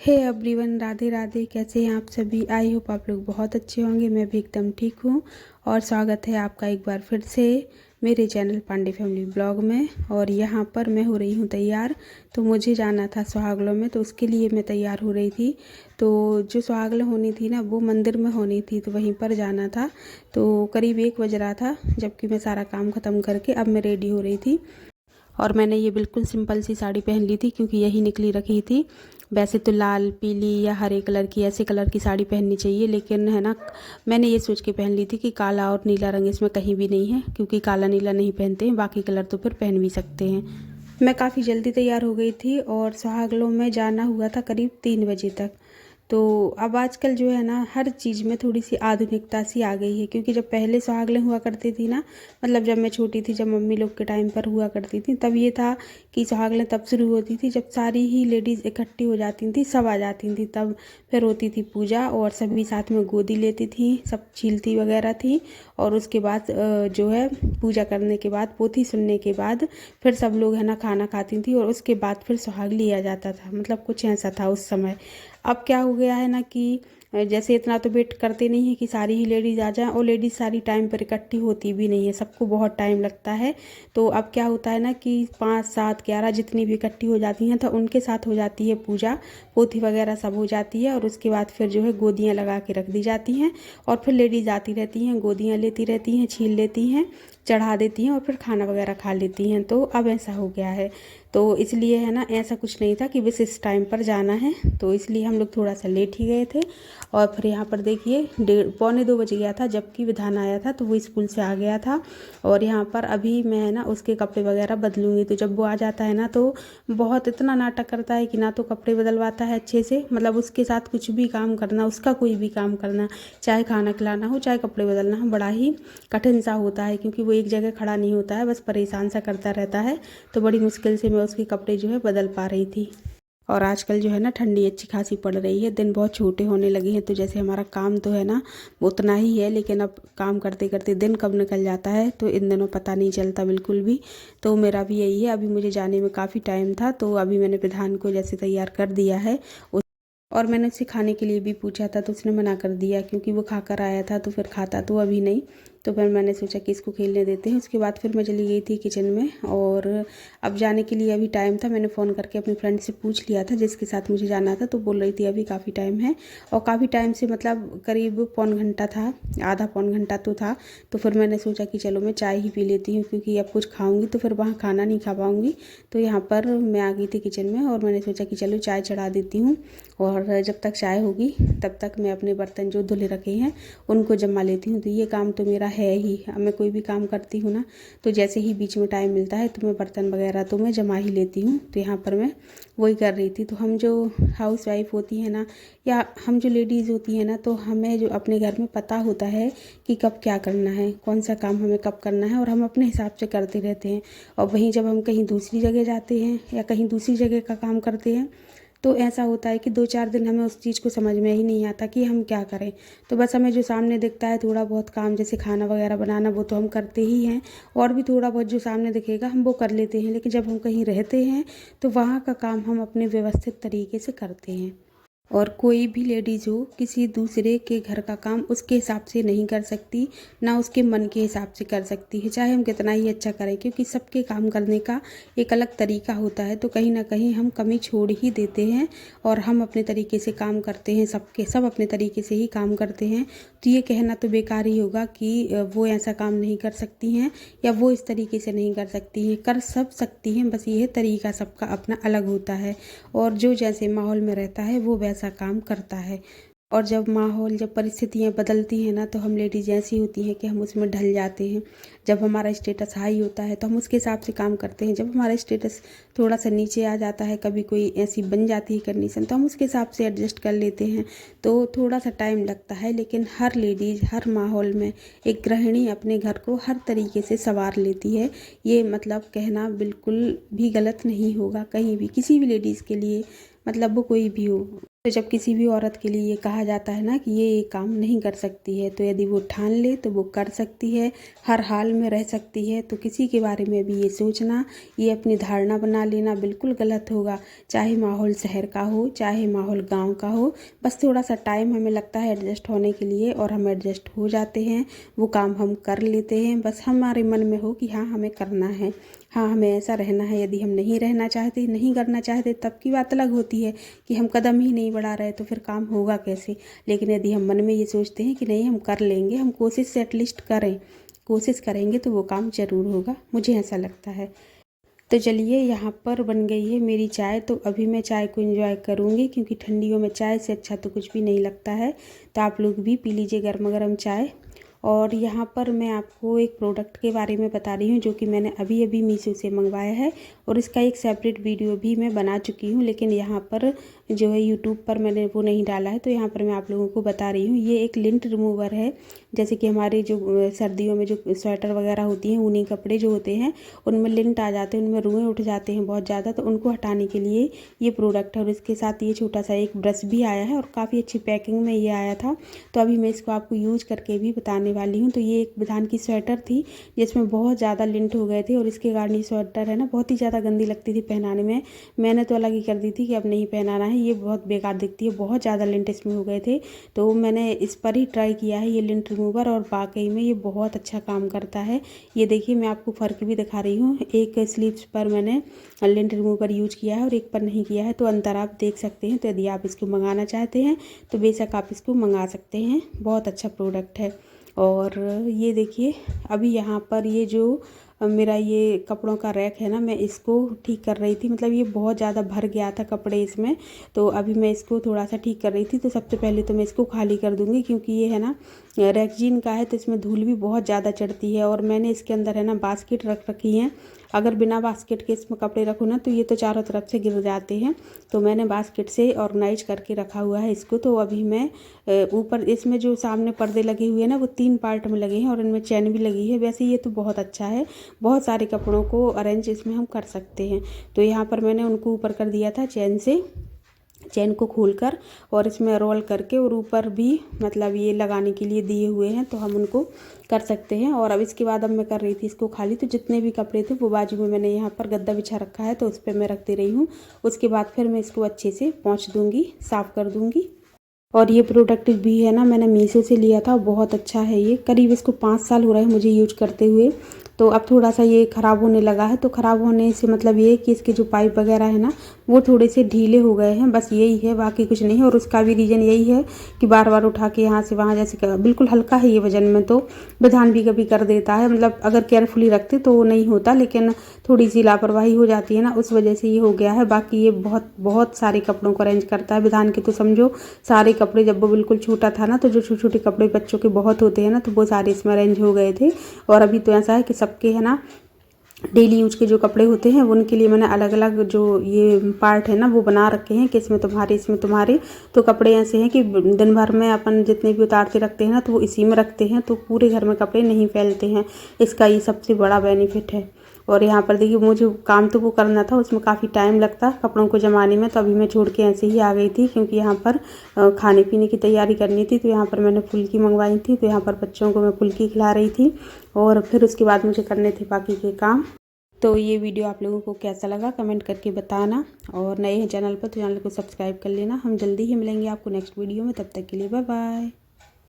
Hey everyone, Radhe Radhe. कैसे हैं आप सभी? आई होप आप लोग बहुत अच्छे होंगे। मैं भी एकदम ठीक हूँ और स्वागत है आपका एक बार फिर से मेरे चैनल पांडे फैमिली ब्लॉग में। और यहाँ पर मैं हो रही हूँ तैयार। तो मुझे जाना था सुहागलों में, तो उसके लिए मैं तैयार हो रही थी। तो जो सुहागलें होनी थी ना, वो मंदिर में होनी थी, तो वहीं पर जाना था। तो करीब 1 बज रहा था, जबकि मैं सारा काम ख़त्म करके अब मैं रेडी हो रही थी। और मैंने ये बिल्कुल सिंपल सी साड़ी पहन ली थी, क्योंकि यही निकली रखी थी। वैसे तो लाल, पीली या हरे कलर की, ऐसे कलर की साड़ी पहननी चाहिए, लेकिन है ना, मैंने ये सोच के पहन ली थी कि काला और नीला रंग इसमें कहीं भी नहीं है, क्योंकि काला नीला नहीं पहनते हैं, बाकी कलर तो फिर पहन भी सकते हैं। मैं काफ़ी जल्दी तैयार हो गई थी और सुहागलों में जाना हुआ था करीब 3 बजे तक। तो अब आजकल जो है ना, हर चीज़ में थोड़ी सी आधुनिकता सी आ गई है। क्योंकि जब पहले सुहागलें हुआ करती थी ना, मतलब जब मैं छोटी थी, जब मम्मी लोग के टाइम पर हुआ करती थी, तब ये था कि सुहागलें तब शुरू होती थी जब सारी ही लेडीज़ इकट्ठी हो जाती थी, सब आ जाती थी। तब फिर होती थी पूजा और सभी साथ में गोदी लेती थी, सब छीलती वगैरह थी। और उसके बाद जो है, पूजा करने के बाद, पोथी सुनने के बाद फिर सब लोग है ना खाना खाती थी, और उसके बाद फिर सुहाग लिया जाता था। मतलब कुछ ऐसा था उस समय। अब क्या हो गया है ना कि जैसे इतना तो वेट करते नहीं है कि सारी ही लेडीज़ आ जाएं, और लेडीज़ सारी टाइम पर इकट्ठी होती भी नहीं है, सबको बहुत टाइम लगता है। तो अब क्या होता है ना कि 5, 7, 11 जितनी भी इकट्ठी हो जाती हैं, तो उनके साथ हो जाती है पूजा, पोथी वगैरह सब हो जाती है। और उसके बाद फिर जो है गोदियाँ लगा के रख दी जाती हैं, और फिर लेडीज़ आती रहती हैं, गोदियाँ लेती रहती हैं, छील लेती हैं, चढ़ा देती हैं, और फिर खाना वगैरह खा लेती हैं। तो अब ऐसा हो गया है। तो इसलिए है ना, ऐसा कुछ नहीं था कि बस इस टाइम पर जाना है, तो इसलिए हम लोग थोड़ा सा लेट ही गए थे। और फिर यहाँ पर देखिए, 1:45 बज गया था, जबकि विधान आया था, तो वो स्कूल से आ गया था। और यहाँ पर अभी मैं है ना उसके कपड़े वगैरह बदलूँगी। तो जब वो आ जाता है ना, तो बहुत इतना नाटक करता है कि ना तो कपड़े बदलवाता है अच्छे से, मतलब उसके साथ कुछ भी काम करना, उसका कोई भी काम करना, चाहे खाना खिलाना हो, चाहे कपड़े बदलना हो, बड़ा ही कठिन सा होता है। क्योंकि वो एक जगह खड़ा नहीं होता है, बस परेशान सा करता रहता है। तो बड़ी मुश्किल से मैं उसके कपड़े जो है बदल पा रही थी। और आजकल जो है ना, ठंडी अच्छी खासी पड़ रही है, दिन बहुत छोटे होने लगे हैं। तो जैसे हमारा काम तो है ना वो उतना ही है, लेकिन अब काम करते करते दिन कब निकल जाता है तो इन दिनों पता नहीं चलता बिल्कुल भी। तो मेरा भी यही है, अभी मुझे जाने में काफ़ी टाइम था, तो अभी मैंने विधान को जैसे तैयार कर दिया है। और मैंने उससे खाने के लिए भी पूछा था, तो उसने मना कर दिया, क्योंकि वो खाकर आया था, तो फिर खाता तो अभी नहीं। तो फिर मैंने सोचा कि इसको खेलने देते हैं। उसके बाद फिर मैं चली गई थी किचन में, और अब जाने के लिए अभी टाइम था। मैंने फ़ोन करके अपनी फ्रेंड से पूछ लिया था जिसके साथ मुझे जाना था, तो बोल रही थी अभी काफ़ी टाइम है। और काफ़ी टाइम से मतलब करीब पौन घंटा था, आधा पौन घंटा तो था। तो फिर मैंने सोचा कि चलो मैं चाय ही पी लेती हूँ, क्योंकि अब कुछ खाऊंगी तो फिर वहाँ खाना नहीं खा पाऊँगी। तो यहाँ पर मैं आ गई थी किचन में, और मैंने सोचा कि चलो चाय चढ़ा देती हूँ, और जब तक चाय होगी तब तक मैं अपने बर्तन जो धुले रखे हैं उनको जमा लेती हूँ। तो ये काम तो मेरा है ही। अब मैं कोई भी काम करती हूँ ना, तो जैसे ही बीच में टाइम मिलता है, तो मैं बर्तन वगैरह तो मैं जमा ही लेती हूँ। तो यहाँ पर मैं वही कर रही थी। तो हम जो हाउस वाइफ होती हैं ना, या हम जो लेडीज़ होती हैं ना, तो हमें जो अपने घर में पता होता है कि कब क्या करना है, कौन सा काम हमें कब करना है, और हम अपने हिसाब से करते रहते हैं। और वहीं जब हम कहीं दूसरी जगह जाते हैं या कहीं दूसरी जगह का काम करते हैं, तो ऐसा होता है कि 2-4 दिन हमें उस चीज़ को समझ में ही नहीं आता कि हम क्या करें। तो बस हमें जो सामने दिखता है थोड़ा बहुत काम, जैसे खाना वगैरह बनाना, वो तो हम करते ही हैं। और भी थोड़ा बहुत जो सामने दिखेगा हम वो कर लेते हैं। लेकिन जब हम कहीं रहते हैं, तो वहाँ का काम हम अपने व्यवस्थित तरीके से करते हैं। और कोई भी लेडीज़ हो, किसी दूसरे के घर का काम उसके हिसाब से नहीं कर सकती, ना उसके मन के हिसाब से कर सकती है, चाहे हम कितना ही अच्छा करें। क्योंकि सबके काम करने का एक अलग तरीका होता है। तो कहीं ना कहीं हम कमी छोड़ ही देते हैं, और हम अपने तरीके से काम करते हैं, सबके सब अपने तरीके से ही काम करते हैं। तो ये कहना तो बेकार ही होगा कि वो ऐसा काम नहीं कर सकती हैं, या वो इस तरीके से नहीं कर सकती हैं। कर सब सकती हैं, बस ये तरीका सबका अपना अलग होता है। और जो जैसे माहौल में रहता है वो वैसा काम करता है। और जब माहौल, जब परिस्थितियाँ बदलती हैं ना, तो हम लेडीज़ ऐसी होती हैं कि हम उसमें ढल जाते हैं। जब हमारा स्टेटस हाई होता है तो हम उसके हिसाब से काम करते हैं। जब हमारा स्टेटस थोड़ा सा नीचे आ जाता है, कभी कोई ऐसी बन जाती है कंडीशन, तो हम उसके हिसाब से एडजस्ट कर लेते हैं। तो थोड़ा सा टाइम लगता है, लेकिन हर लेडीज़ हर माहौल में, एक गृहिणी अपने घर को हर तरीके से संवार लेती है। ये मतलब कहना बिल्कुल भी गलत नहीं होगा कहीं भी, किसी भी लेडीज़ के लिए, मतलब वो कोई भी हो। तो जब किसी भी औरत के लिए ये कहा जाता है ना कि ये काम नहीं कर सकती है, तो यदि वो ठान ले तो वो कर सकती है, हर हाल में रह सकती है। तो किसी के बारे में भी ये सोचना, ये अपनी धारणा बना लेना बिल्कुल गलत होगा। चाहे माहौल शहर का हो, चाहे माहौल गांव का हो, बस थोड़ा सा टाइम हमें लगता है एडजस्ट होने के लिए और हम एडजस्ट हो जाते हैं, वो काम हम कर लेते हैं। बस हमारे मन में हो कि हाँ हमें करना है, हाँ हमें ऐसा रहना है। यदि हम नहीं रहना चाहते, नहीं करना चाहते, तब की बात अलग होती है कि हम कदम ही नहीं बढ़ा रहे, तो फिर काम होगा कैसे। लेकिन यदि हम मन में ये सोचते हैं कि नहीं हम कर लेंगे, हम कोशिश से एटलीस्ट करें, कोशिश करेंगे तो वो काम ज़रूर होगा, मुझे ऐसा लगता है। तो चलिए यहाँ पर बन गई है मेरी चाय। तो अभी मैं चाय को एंजॉय करूँगी, क्योंकि ठंडियों में चाय से अच्छा तो कुछ भी नहीं लगता है। तो आप लोग भी पी लीजिए गर्मा गर्म चाय। और यहाँ पर मैं आपको एक प्रोडक्ट के बारे में बता रही हूँ जो कि मैंने अभी अभी मीशो से मंगवाया है, और इसका एक सेपरेट वीडियो भी मैं बना चुकी हूँ, लेकिन यहाँ पर जो है यूट्यूब पर मैंने वो नहीं डाला है। तो यहाँ पर मैं आप लोगों को बता रही हूँ, ये एक लिंट रिमूवर है। जैसे कि हमारे जो सर्दियों में जो स्वेटर वगैरह होती हैं, ऊनी कपड़े जो होते हैं, उनमें लिंट आ जाते हैं, उनमें रुएँ उठ जाते हैं बहुत ज़्यादा, तो उनको हटाने के लिए ये प्रोडक्ट है। और इसके साथ ये छोटा सा एक ब्रश भी आया है, और काफ़ी अच्छी पैकिंग में ये आया था। तो अभी मैं इसको आपको यूज करके भी बताने वाली हूँ। तो ये एक विधान की स्वेटर थी जिसमें बहुत ज़्यादा लिंट हो गए थे, और इसके कारण ये स्वेटर है ना बहुत ही ज़्यादा गंदी लगती थी पहनाने में। मैंने तो अलग ही कर दी थी कि अब नहीं पहनाना है, ये बहुत बेकार दिखती है, बहुत ज़्यादा लिंट इसमें हो गए थे। तो मैंने इस पर ही ट्राई किया है ये लिंट रिमूवर, और वाकई में ये बहुत अच्छा काम करता है। ये देखिए मैं आपको फ़र्क भी दिखा रही हूँ, एक स्लीव्स पर मैंने लिंट रिमूवर यूज किया है और एक पर नहीं किया है, तो अंतर आप देख सकते हैं। तो यदि आप इसको मंगाना चाहते हैं तो बेशक आप इसको मंगा सकते हैं, बहुत अच्छा प्रोडक्ट है। और ये देखिए अभी यहाँ पर ये जो मेरा ये कपड़ों का रैक है ना, मैं इसको ठीक कर रही थी। मतलब ये बहुत ज़्यादा भर गया था कपड़े इसमें, तो अभी मैं इसको थोड़ा सा ठीक कर रही थी। तो सबसे पहले तो मैं इसको खाली कर दूँगी, क्योंकि ये है ना रैक्जीन का है, तो इसमें धूल भी बहुत ज़्यादा चढ़ती है। और मैंने इसके अंदर है ना बास्केट रख रखी है। अगर बिना बास्केट के इसमें कपड़े रखो ना तो ये तो चारों तरफ से गिर जाते हैं। तो मैंने बास्केट से ऑर्गेनाइज करके रखा हुआ है इसको। तो अभी मैं ऊपर इसमें जो सामने पर्दे लगे हुए हैं ना, वो 3 पार्ट में लगे हैं, और इनमें चैन भी लगी है। वैसे ये तो बहुत अच्छा है, बहुत सारे कपड़ों को अरेंज इसमें हम कर सकते हैं। तो यहाँ पर मैंने उनको ऊपर कर दिया था चैन से, चैन को खोलकर और इसमें रोल करके, और ऊपर भी मतलब ये लगाने के लिए दिए हुए हैं, तो हम उनको कर सकते हैं। और अब इसके बाद अब मैं कर रही थी इसको खाली। तो जितने भी कपड़े थे वो बाजू में मैंने यहाँ पर गद्दा बिछा रखा है, तो उस पर मैं रखती रही हूँ। उसके बाद फिर मैं इसको अच्छे से पोंछ दूँगी, साफ़ कर दूँगी। और ये प्रोडक्ट भी है ना मैंने मीशो से लिया था, बहुत अच्छा है ये। करीब इसको 5 साल हो रहे हैं मुझे यूज करते हुए। तो अब थोड़ा सा ये ख़राब होने लगा है। तो ख़राब होने से मतलब ये है कि इसके जो पाइप वगैरह है ना वो थोड़े से ढीले हो गए हैं, बस यही है, बाकी कुछ नहीं है। और उसका भी रीज़न यही है कि बार बार उठा के यहाँ से वहाँ, जैसे बिल्कुल हल्का है ये वजन में, तो विधान भी कभी कर देता है। मतलब अगर केयरफुली रखते तो वो नहीं होता, लेकिन थोड़ी सी लापरवाही हो जाती है ना, उस वजह से ये हो गया है। बाकी ये बहुत बहुत सारे कपड़ों को अरेंज करता है। विधान के तो समझो सारे कपड़े, जब वो बिल्कुल छोटा था ना, तो जो छोटे छोटे कपड़े बच्चों के बहुत होते हैं ना, तो वो सारे इसमें अरेंज हो गए थे। और अभी तो ऐसा है कि सबके है ना डेली यूज के जो कपड़े होते हैं उनके लिए मैंने अलग अलग जो ये पार्ट है ना वो बना रखे हैं कि इसमें तुम्हारे, इसमें तुम्हारे। तो कपड़े ऐसे हैं कि दिन भर में अपन जितने भी उतारते रखते हैं ना, तो वो इसी में रखते हैं, तो पूरे घर में कपड़े नहीं फैलते हैं। इसका ये सबसे बड़ा बेनिफिट है। और यहाँ पर देखिए मुझे काम तो वो करना था, उसमें काफ़ी टाइम लगता कपड़ों को जमाने में, तो अभी मैं छोड़ के ऐसे ही आ गई थी, क्योंकि यहाँ पर खाने पीने की तैयारी करनी थी। तो यहाँ पर मैंने फुल्की मंगवाई थी, तो यहाँ पर बच्चों को मैं फुल्की खिला रही थी, और फिर उसके बाद मुझे करने थे बाकी के काम। तो ये वीडियो आप लोगों को कैसा लगा कमेंट करके बताना, और नए हैं चैनल पर तो चैनल को सब्सक्राइब कर लेना। हम जल्दी ही मिलेंगे आपको नेक्स्ट वीडियो में, तब तक के लिए बाय बाय।